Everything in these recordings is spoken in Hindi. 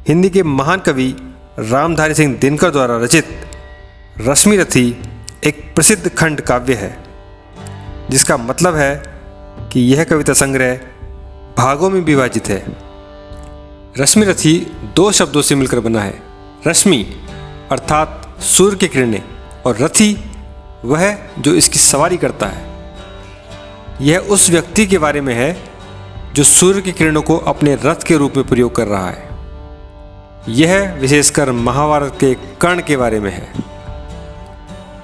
हिंदी के महान कवि रामधारी सिंह दिनकर द्वारा रचित रश्मिरथी एक प्रसिद्ध खंड काव्य है, जिसका मतलब है कि यह कविता संग्रह भागों में विभाजित है। रश्मिरथी दो शब्दों से मिलकर बना है। रश्मि अर्थात सूर्य की किरणें और रथी वह जो इसकी सवारी करता है। यह उस व्यक्ति के बारे में है जो सूर्य की किरणों को अपने रथ के रूप में प्रयोग कर रहा है। यह विशेषकर महाभारत के कर्ण के बारे में है।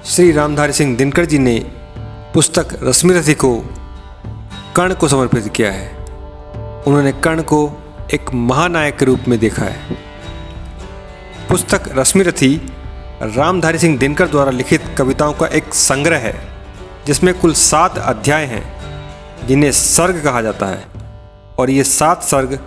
श्री रामधारी सिंह दिनकर जी ने पुस्तक रश्मिरथी को कर्ण को समर्पित किया है। उन्होंने कर्ण को एक महानायक के रूप में देखा है। पुस्तक रश्मिरथी रामधारी सिंह दिनकर द्वारा लिखित कविताओं का एक संग्रह है, जिसमें कुल 7 अध्याय हैं, जिन्हें सर्ग कहा जाता है। और ये 7 सर्ग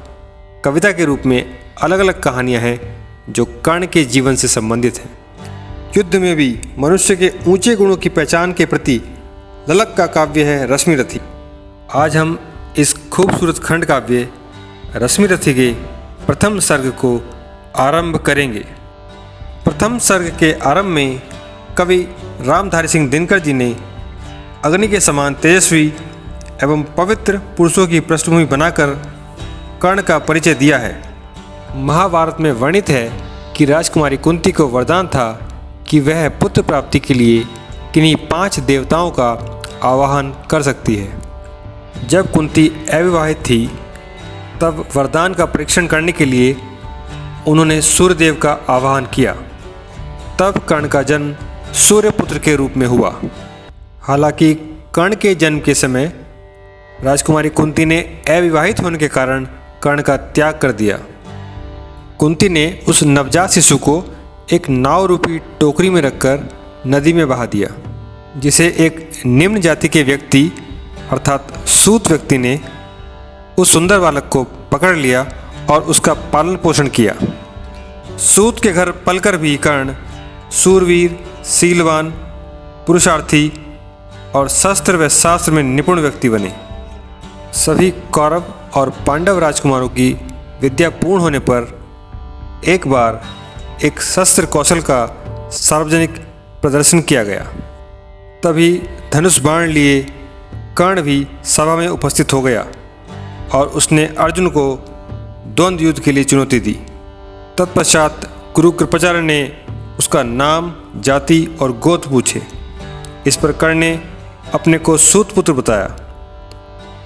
कविता के रूप में अलग अलग कहानियां हैं जो कर्ण के जीवन से संबंधित हैं। युद्ध में भी मनुष्य के ऊंचे गुणों की पहचान के प्रति ललक का काव्य है रश्मिरथी। आज हम इस खूबसूरत खंड काव्य रश्मिरथी के प्रथम सर्ग को आरंभ करेंगे। प्रथम सर्ग के आरंभ में कवि रामधारी सिंह दिनकर जी ने अग्नि के समान तेजस्वी एवं पवित्र पुरुषों की पृष्ठभूमि बनाकर कर्ण का परिचय दिया है। महाभारत में वर्णित है कि राजकुमारी कुंती को वरदान था कि वह पुत्र प्राप्ति के लिए किन्हीं 5 देवताओं का आवाहन कर सकती है। जब कुंती अविवाहित थी, तब वरदान का परीक्षण करने के लिए उन्होंने सूर्यदेव का आवाहन किया। तब कर्ण का जन्म सूर्यपुत्र के रूप में हुआ। हालांकि कर्ण के जन्म के समय राजकुमारी कुंती ने अविवाहित होने के कारण कर्ण का त्याग कर दिया। कुंती ने उस नवजात शिशु को एक नाव रूपी टोकरी में रखकर नदी में बहा दिया, जिसे एक निम्न जाति के व्यक्ति अर्थात सूत व्यक्ति ने उस सुंदर बालक को पकड़ लिया और उसका पालन पोषण किया। सूत के घर पलकर भी कर्ण सूरवीर, शीलवान, पुरुषार्थी और शस्त्र व शास्त्र में निपुण व्यक्ति बने। सभी कौरव और पांडव राजकुमारों की विद्या पूर्ण होने पर एक बार एक शस्त्र कौशल का सार्वजनिक प्रदर्शन किया गया। तभी धनुष बाण लिए कर्ण भी सभा में उपस्थित हो गया और उसने अर्जुन को द्वंद्व युद्ध के लिए चुनौती दी। तत्पश्चात गुरु कृपाचार्य ने उसका नाम, जाति और गोत्र पूछे। इस पर कर्ण ने अपने को सूतपुत्र बताया।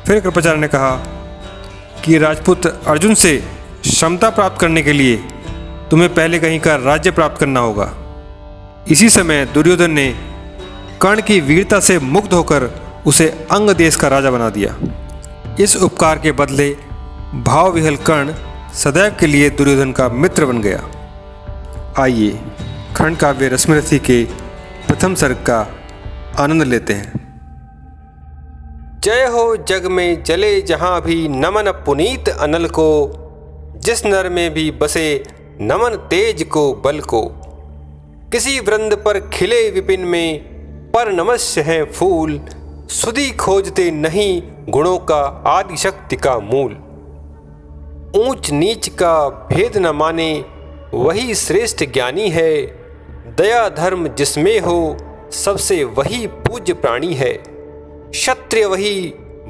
फिर कृपाचार्य ने कहा कि राजपुत्र अर्जुन से क्षमता प्राप्त करने के लिए तुम्हें पहले कहीं का राज्य प्राप्त करना होगा। इसी समय दुर्योधन ने कर्ण की वीरता से मुग्ध होकर उसे अंग देश का राजा बना दिया। इस उपकार के बदले भाव विहल कर्ण सदैव के लिए दुर्योधन का मित्र बन गया। आइए खंड काव्य रश्मिरथी के प्रथम सर्ग का आनंद लेते हैं। जय हो जग में जले जहाँ भी नमन पुनीत अनल को, जिस नर में भी बसे नमन तेज को बल को। किसी वृंद पर खिले विपिन में पर नमस्य है फूल, सुधि खोजते नहीं गुणों का आदि शक्ति का मूल। ऊंच नीच का भेद न माने वही श्रेष्ठ ज्ञानी है, दया धर्म जिसमें हो सबसे वही पूज्य प्राणी है। क्षत्रिय वही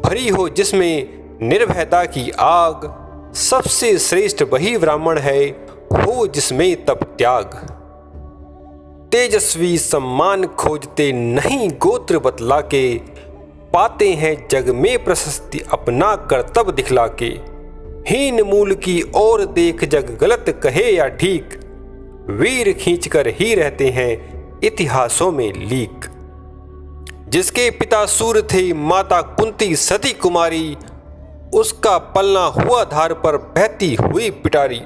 भरी हो जिसमें निर्भयता की आग, सबसे श्रेष्ठ वही ब्राह्मण है हो जिसमें तप त्याग। तेजस्वी सम्मान खोजते नहीं गोत्र बतला के, पाते हैं जग में प्रशस्ति अपना कर्तव्य दिखला के। हीन मूल की ओर देख जग गलत कहे या ठीक, वीर खींचकर ही रहते हैं इतिहासों में लीक। जिसके पिता सूर्य थे माता कुंती सती कुमारी, उसका पलना हुआ धार पर बहती हुई पिटारी।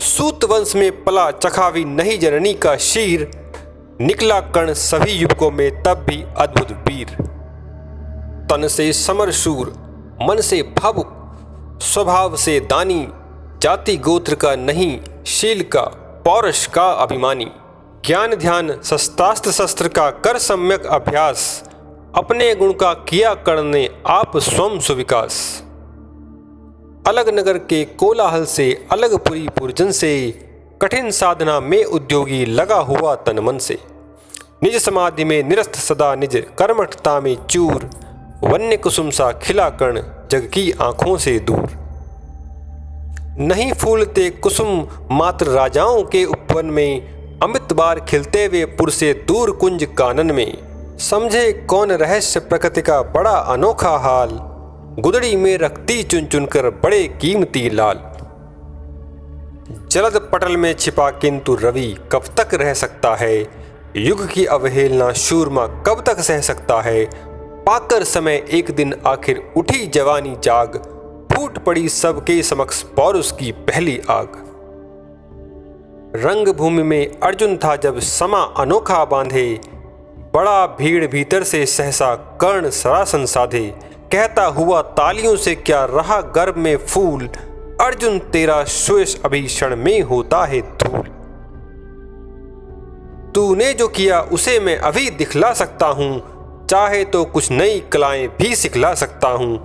सूत वंश में पला चखावी नहीं जननी का शीर, निकला कर्ण सभी युवकों में तब भी अद्भुत वीर। तन से समर शूर, मन से भावुक, स्वभाव से दानी, जाति गोत्र का नहीं शील का पौरुष का अभिमानी। ज्ञान ध्यान शस्त्रास्त्र शस्त्र का कर सम्यक अभ्यास, अपने गुण का किया कर्ण ने आप स्वयं सुविकास। अलग नगर के कोलाहल से, अलग पुरी पुरजन से, कठिन साधना में उद्योगी लगा हुआ तन मन से, निज समाधि में निरस्त सदा, निज कर्मठता में चूर, वन्य कुसुम सा खिला कर्ण जग की आंखों से दूर। नहीं फूलते कुसुम मात्र राजाओं के उपवन में, अमृत बार खिलते हुए पुर से दूर कुंज कानन में। समझे कौन रहस्य प्रकृति का बड़ा अनोखा हाल, गुदड़ी में रखती चुन चुन कर बड़े कीमती लाल। जलद पटल में छिपा किंतु रवि कब तक रह सकता है, युग की अवहेलना शूरमा कब तक सह सकता है। पाकर समय एक दिन आखिर उठी जवानी जाग, फूट पड़ी सबके समक्ष पौरुष की पहली आग। रंग भूमि में अर्जुन था जब समा अनोखा बांधे, बड़ा भीड़ भीतर से सहसा कर्ण सरासन साधे। कहता हुआ तालियों से क्या रहा गर्भ में फूल, अर्जुन तेरा श्वेश अभी क्षण में होता है धूल। तूने जो किया उसे मैं अभी दिखला सकता हूँ, चाहे तो कुछ नई कलाएं भी सिखला सकता हूँ।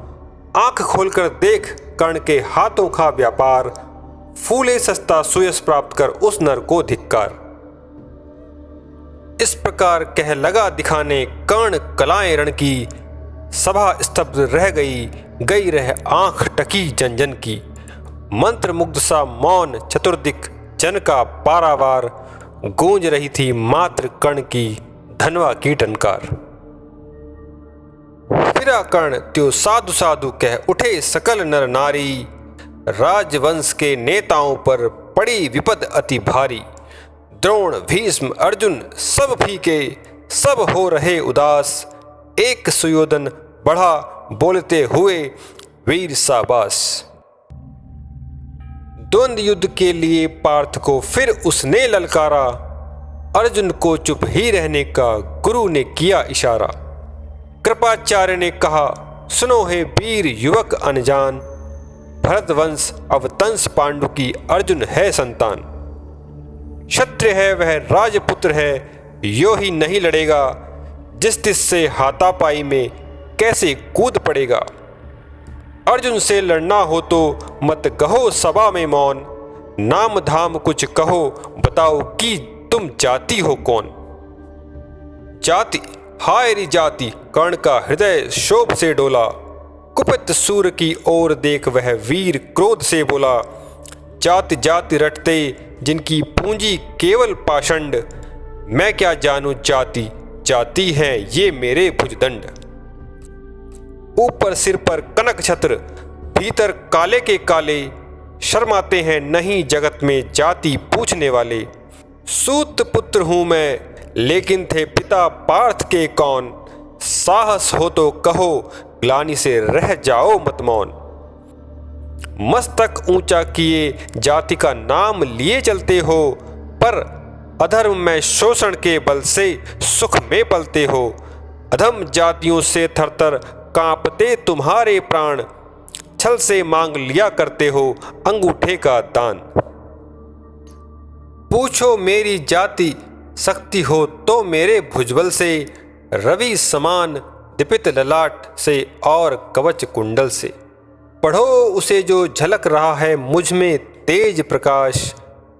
आंख खोलकर देख कर्ण के हाथों का व्यापार, फूले सस्ता सुयश प्राप्त कर उस नर को धिक्कार। इस प्रकार कह लगा दिखाने कर्ण कलाएं रण की, सभा स्तब्ध रह गई रह आंख टकी जन जन की। मंत्र मुग्ध सा मौन चतुर्दिक जन का पारावार, गूंज रही थी मात्र कर्ण की धनवा की टनकार। फिरा कर्ण त्यो साधु साधु कह उठे सकल नर नारी, राजवंश के नेताओं पर पड़ी विपद अति भारी। द्रोण भीष्म अर्जुन सब फीके, सब हो रहे उदास, एक सुयोधन बढ़ा बोलते हुए वीर शाबाश। द्वंद्व युद्ध के लिए पार्थ को फिर उसने ललकारा, अर्जुन को चुप ही रहने का गुरु ने किया इशारा। कृपाचार्य ने कहा सुनो हे वीर युवक अनजान, भरतवंश अवतंस पांडु की अर्जुन है संतान। क्षत्रिय है वह राजपुत्र है, यो ही नहीं लड़ेगा, जिस से हाथापाई में कैसे कूद पड़ेगा। अर्जुन से लड़ना हो तो मत कहो सभा में मौन, नाम धाम कुछ कहो बताओ कि तुम जाति हो कौन। जाति हाय री जाति, कर्ण का हृदय शोभ से डोला, कुपित सूर की ओर देख वह वीर क्रोध से बोला। जाति जाति रटते जिनकी पूंजी केवल पाषंड, मैं क्या जानू जाति, जाति है ये मेरे भुजदंड। ऊपर सिर पर कनक छत्र, भीतर काले के काले, शर्माते हैं नहीं जगत में जाति पूछने वाले। सूत पुत्र हूं मैं लेकिन थे पिता पार्थ के कौन, साहस हो तो कहो ग्लानि से रह जाओ मत मौन। मस्तक ऊंचा किए जाति का नाम लिए चलते हो, पर अधर्म में शोषण के बल से सुख में पलते हो। अधम जातियों से थरथर कांपते तुम्हारे प्राण, छल से मांग लिया करते हो अंगूठे का दान। पूछो मेरी जाति शक्ति हो तो मेरे भुजबल से, रवि समान दीपित ललाट से और कवच कुंडल से। पढ़ो उसे जो झलक रहा है मुझ में तेज प्रकाश,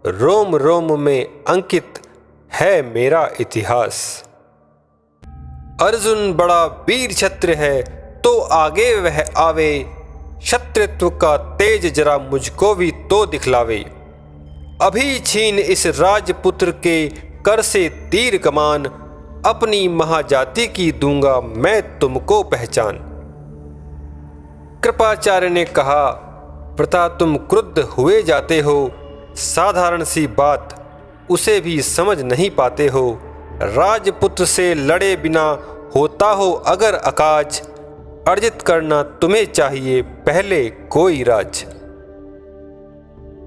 रोम रोम में अंकित है मेरा इतिहास। अर्जुन बड़ा वीर क्षत्रिय है तो आगे वह आवे, क्षत्रित्व का तेज जरा मुझको भी तो दिखलावे। अभी छीन इस राजपुत्र के कर से तीर कमान, अपनी महाजाति की दूंगा मैं तुमको पहचान। कृपाचार्य ने कहा प्रता तुम क्रुद्ध हुए जाते हो, साधारण सी बात उसे भी समझ नहीं पाते हो। राजपुत्र से लड़े बिना होता हो अगर अकाज, अर्जित करना तुम्हें चाहिए पहले कोई राज।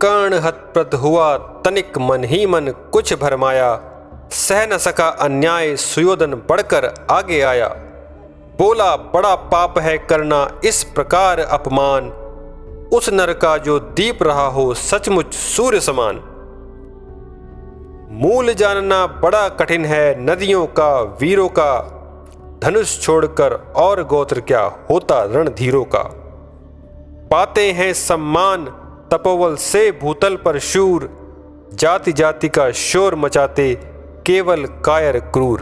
कर्ण हतप्रद हुआ तनिक मन ही मन कुछ भरमाया, सह न सका अन्याय सुयोधन बढ़कर आगे आया। बोला बड़ा पाप है करना इस प्रकार अपमान, उस नर का जो दीप रहा हो सचमुच सूर्य समान। मूल जानना बड़ा कठिन है नदियों का वीरों का, धनुष छोड़कर और गोत्र क्या होता रणधीरों का। पाते हैं सम्मान तपोबल से भूतल पर शूर, जाति जाति का शोर मचाते केवल कायर क्रूर।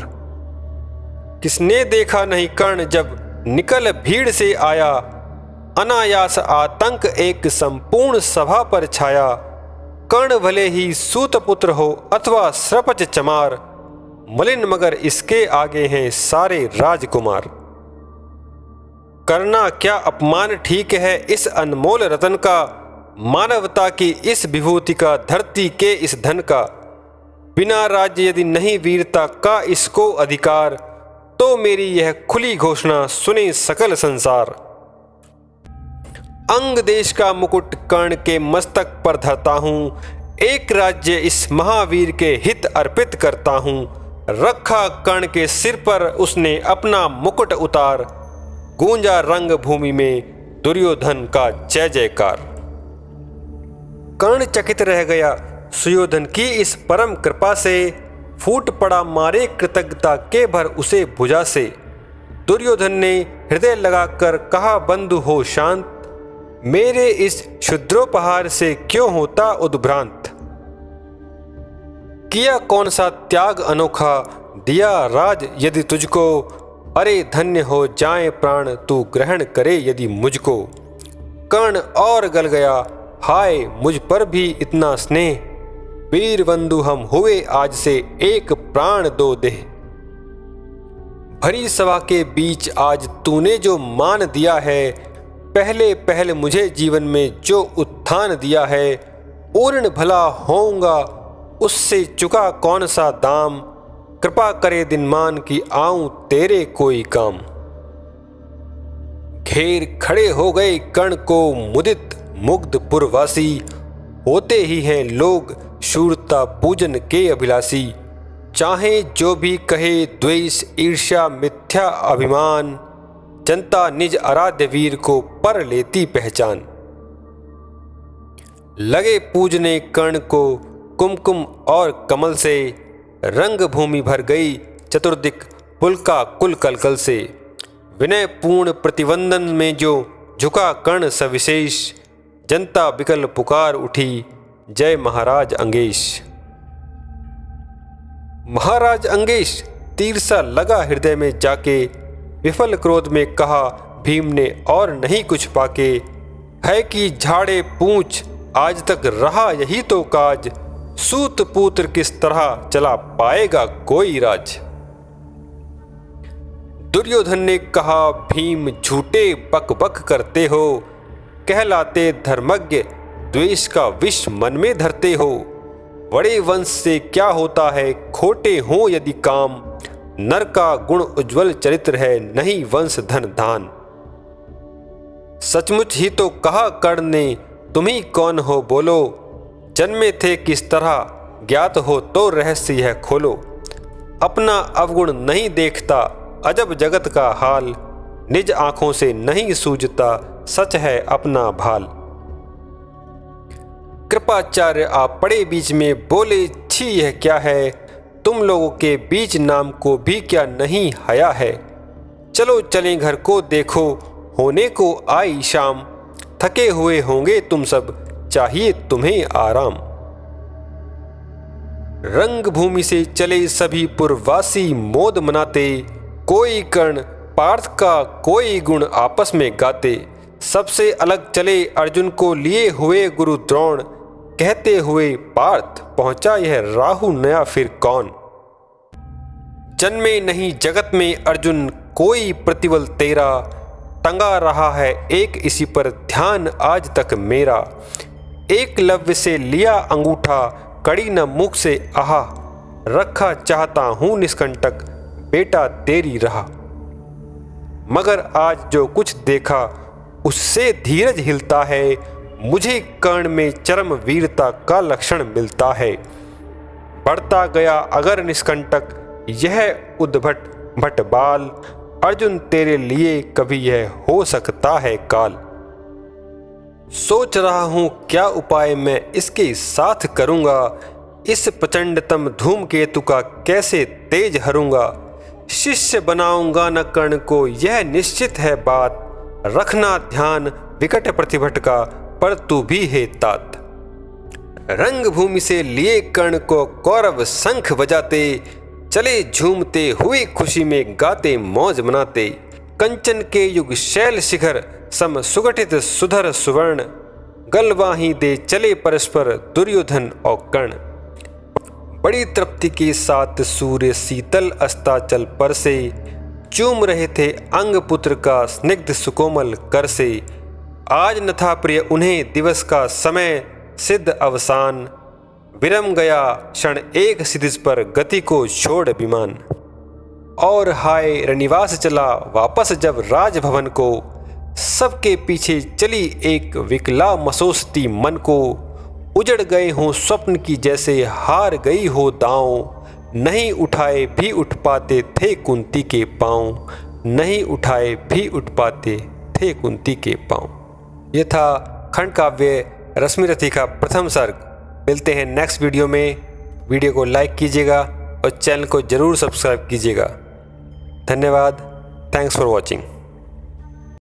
किसने देखा नहीं कर्ण जब निकल भीड़ से आया, अनायास आतंक एक संपूर्ण सभा पर छाया। कर्ण भले ही सूतपुत्र हो अथवा श्रपच चमार, मलिन मगर इसके आगे हैं सारे राजकुमार। करना क्या अपमान ठीक है इस अनमोल रतन का, मानवता की इस विभूति का, धरती के इस धन का। बिना राज्य यदि नहीं वीरता का इसको अधिकार, तो मेरी यह खुली घोषणा सुने सकल संसार। अंग देश का मुकुट कर्ण के मस्तक पर धरता हूँ, एक राज्य इस महावीर के हित अर्पित करता हूँ। रखा कर्ण के सिर पर उसने अपना मुकुट उतार, गूंजा रंग भूमि में दुर्योधन का जय जयकार। कर्ण चकित रह गया सुयोधन की इस परम कृपा से, फूट पड़ा मारे कृतज्ञता के भर उसे भुजा से। दुर्योधन ने हृदय लगाकर कहा बंधु हो शांत, मेरे इस क्षुद्रोपहार से क्यों होता उद्भ्रांत। किया कौन सा त्याग अनोखा, दिया राज यदि तुझको, अरे धन्य हो जाए प्राण तू ग्रहण करे यदि मुझको। कर्ण और गल गया, हाय मुझ पर भी इतना स्नेह, वीर बंधु हम हुए आज से एक प्राण दो देह। भरी सभा के बीच आज तूने जो मान दिया है, पहले पहल मुझे जीवन में जो उत्थान दिया है। पूर्ण भला होऊंगा उससे चुका कौन सा दाम, कृपा करे दिन मान की आऊं तेरे कोई काम। घेर खड़े हो गए कर्ण को मुदित मुग्ध पुरवासी, होते ही हैं लोग शूरता पूजन के अभिलाषी। चाहे जो भी कहे द्वेष ईर्ष्या मिथ्या अभिमान, जनता निज आराध्य वीर को पर लेती पहचान। लगे पूजने कर्ण को कुमकुम और कमल से, रंग भूमि भर गई चतुर्दिक पुलका कुल कलकल से। विनय पूर्ण प्रतिवंदन में जो झुका कर्ण सविशेष, जनता विकल पुकार उठी जय महाराज अंगेश। महाराज अंगेश तीर सा लगा हृदय में जाके, विफल क्रोध में कहा भीम ने और नहीं कुछ पाके। है कि झाड़े पूंछ आज तक रहा यही तो काज, सूत पुत्र किस तरह चला पाएगा कोई राज। दुर्योधन ने कहा भीम झूठे बक बक करते हो, कहलाते धर्मज्ञ द्वेष का विष मन में धरते हो। बड़े वंश से क्या होता है खोटे हो यदि काम, नर का गुण उज्जवल चरित्र है नहीं वंश धन धान। सचमुच ही तो कहा कर्ण ने तुम ही कौन हो बोलो, जन्मे थे किस तरह ज्ञात हो तो रहस्य यह खोलो। अपना अवगुण नहीं देखता अजब जगत का हाल, निज आंखों से नहीं सूझता सच है अपना भाल। कृपाचार्य आप पड़े बीच में बोले छी यह क्या है, तुम लोगों के बीच नाम को भी क्या नहीं हया है। चलो चलें घर को देखो होने को आई शाम, थके हुए होंगे तुम सब चाहिए तुम्हें आराम। रंग भूमि से चले सभी पुरवासी मोद मनाते, कोई कर्ण पार्थ का कोई गुण आपस में गाते। सबसे अलग चले अर्जुन को लिए हुए गुरु द्रोण, कहते हुए पार्थ पहुंचा यह राहु नया फिर कौन। जन्मे नहीं जगत में अर्जुन कोई प्रतिबल तेरा, टंगा रहा है एक इसी पर ध्यान आज तक मेरा। एकलव्य से लिया अंगूठा कड़ी न मुख से आहा, रखा चाहता हूं निष्कंटक बेटा तेरी रहा। मगर आज जो कुछ देखा उससे धीरज हिलता है, मुझे कर्ण में चरम वीरता का लक्षण मिलता है। बढ़ता गया अगर निष्कंटक यह उद्भट भट बाल, अर्जुन तेरे लिए कभी यह हो सकता है काल। सोच रहा हूं क्या उपाय मैं इसके साथ करूंगा, इस प्रचंडतम धूमकेतु का कैसे तेज हरूंगा। शिष्य बनाऊंगा न कर्ण को यह निश्चित है बात, रखना ध्यान विकट प्रतिभट का, पर तू भी है तात। रंग भूमि से लिए कर्ण को कौरव शंख बजाते, चले झूमते हुए खुशी में गाते मौज मनाते। कंचन के युग शैल शिखर सम सुगठित सुधर सुवर्ण, गलवाही दे चले परस्पर दुर्योधन और कर्ण। बड़ी तृप्ति के साथ सूर्य शीतल अस्ताचल पर से, चूम रहे थे अंग पुत्र का स्निग्ध सुकोमल कर से। आज न था प्रिय उन्हें दिवस का समय सिद्ध अवसान, विरम गया क्षण एक सिदिज पर गति को छोड़ विमान। और हाय रनिवास चला वापस जब राजभवन को, सबके पीछे चली एक विकला मसोसती मन को। उजड़ गए हों स्वप्न की जैसे हार गई हो दांव, नहीं उठाए भी उठ पाते थे कुंती के पांव, नहीं उठाए भी उठ पाते थे कुंती के पांव। यह था खंड काव्य रश्मिरथी का प्रथम सर्ग। मिलते हैं नेक्स्ट वीडियो में। वीडियो को लाइक कीजिएगा और चैनल को ज़रूर सब्सक्राइब कीजिएगा। धन्यवाद। Thanks for watching.